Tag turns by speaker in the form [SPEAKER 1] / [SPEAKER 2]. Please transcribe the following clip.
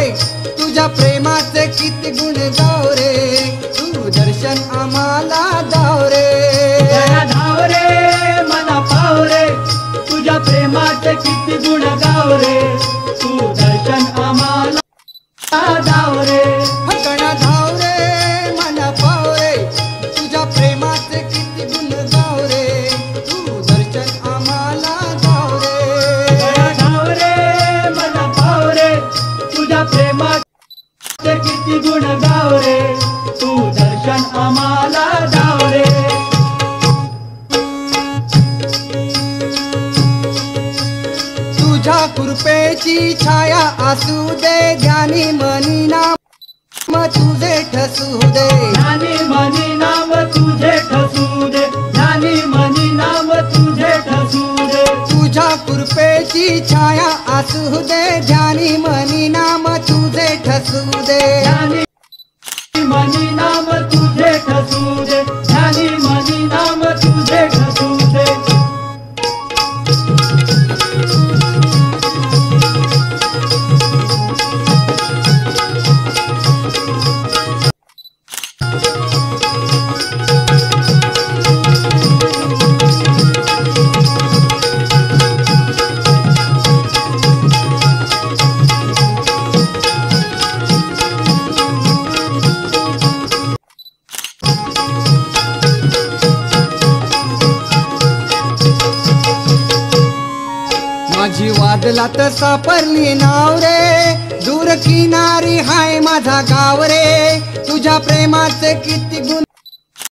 [SPEAKER 1] पावरे तुझ्या प्रेमाचे किती गुण गाव रे तू दर्शन आम्हाला दाव रे
[SPEAKER 2] धाव रे मला पाव रे तुझ्या प्रेमाचे किती गुण गाव रे तू दर्शन आम्हाला दाव रे
[SPEAKER 1] गणा धाव रे मला पाव रे तुझ्या प्रेमाचे किती गुण गाव रे तू दर्शन आम्हाला दाव रे
[SPEAKER 2] धाव रे मला पाव रे तुझ्या प्रेमाचे किती गुण गाव रे तू दर्शन आम्हाला दाव रे
[SPEAKER 1] तुझ्या कृपेची छाया असू दे ध्यानी मनी नाम तुझे ठसू दे
[SPEAKER 2] ध्यानी मनी नाम तुझे ठसू दे ध्यानी मनी नाम तुझे ठसू दे
[SPEAKER 1] तुझ्या कृपेची छाया असू दे ध्यानी मनी नाम तुझे ठसू दे
[SPEAKER 2] ध्यानी मनी नाम तुझे ठसू दे ध्यानी मनी नाम तुझे ठसू दे
[SPEAKER 1] माझी वादलात सापडली नाव रे दूर किनारी हाय माझा गाव रे तुझ्या प्रेमाचे किती गुण